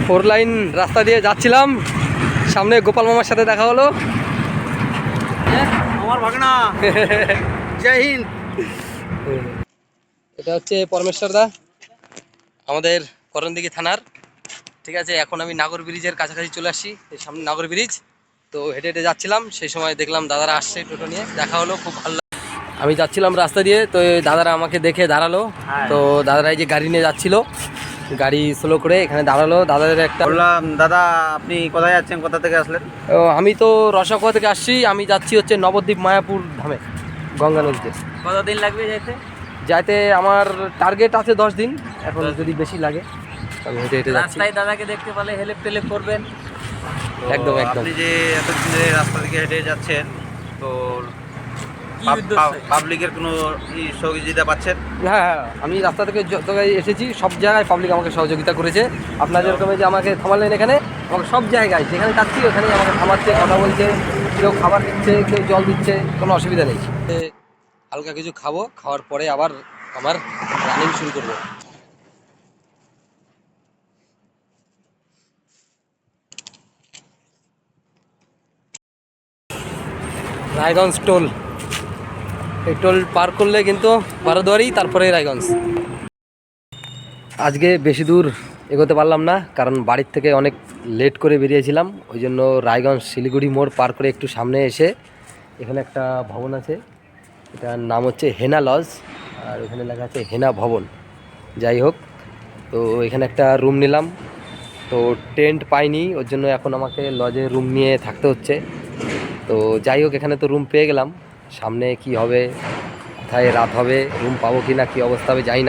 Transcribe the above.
Four line রাস্তা দিয়ে যাচ্ছিলাম, সামনে গোপাল মামার সাথে দেখা হলো। আমার ভাগনা জয় হিন্দ। এটা হচ্ছে পরমেশ্বর দা, আমাদের করণদিঘি থানার। ঠিক আছে, এখন আমি নাগর ব্রিজের কাছাকাছি চলে আসছি, এই সামনে নাগর ব্রিজ। তো হেঁটে হেঁটে যাচ্ছিলাম, সেই সময় দেখলাম দাদারা আসছে টোটো নিয়ে, দেখা হলো, খুব ভালো লাগলো। আমি যাচ্ছিলাম রাস্তা দিয়ে, তো এই দাদারা আমাকে দেখে দাঁড়ালো। তো দাদারা এই যে গাড়ি নিয়ে যাচ্ছিল, গাড়ি স্লো করে এখানে দাঁড়ালো। দাদাদের একটা বললাম, দাদা আপনি কোথায় যাচ্ছেন, কোথা থেকে আসলেন? আমি তো রসাকুয়া থেকে আসছি, আমি যাচ্ছি হচ্ছে নবদ্বীপ মায়াপুর ধামে, গঙ্গা নদীতে। কতদিন লাগবে যেতে? যাইতে আমার টার্গেট আছে 10 দিন, এখন যদি বেশি লাগে আমি হেঁটে হেঁটে যাচ্ছি। রাস্তায় দাদাকে দেখতে পেলে হেল্প টেলেপ করবেন। একদম একদম। আপনি যে এতদিন ধরে রাস্তা থেকে হেঁটে যাচ্ছেন, তো পাবলিকের কোনো সহযোগিতা পাচ্ছেন? হ্যাঁ হ্যাঁ, আমি রাস্তা থেকে যত জায়গায় এসেছি সব জায়গায় পাবলিক আমাকে সহযোগিতা করেছে। আপনার যেরকম যে আমাকে থামালেন এখানে, আমাকে সব জায়গায় যেখানে যাচ্ছি ওখানেই আমাকে থামাচ্ছে, কথা বলছে, কেউ খাবার দিচ্ছে, কেউ জল দিচ্ছে, কোনো অসুবিধা নেই। হালকা কিছু খাবো, খাওয়ার পরে আবার আমার রানিং শুরু করবো। রায়গঞ্জ টোল, এই টোল পার করলে কিন্তু বারোদুয়ারি, তারপরে রায়গঞ্জ। আজকে বেশি দূর এগোতে পারলাম না, কারণ বাড়ির থেকে অনেক লেট করে বেরিয়েছিলাম। ওই জন্য রায়গঞ্জ শিলিগুড়ি মোড় পার করে একটু সামনে এসে এখানে একটা ভবন আছে, এটার নাম হচ্ছে হেনা লজ, আর এখানে লেখা আছে হেনা ভবন। যাই হোক, তো এখানে একটা রুম নিলাম, তো টেন্ট পাইনি, ওর জন্য এখন আমাকে লজে রুম নিয়ে থাকতে হচ্ছে। তো যাই হোক, এখানে তো রুম পেয়ে গেলাম, সামনে কি হবে, কোথায় রাত হবে, রুম পাবো কি না, কী অবস্থা হবে জানি না।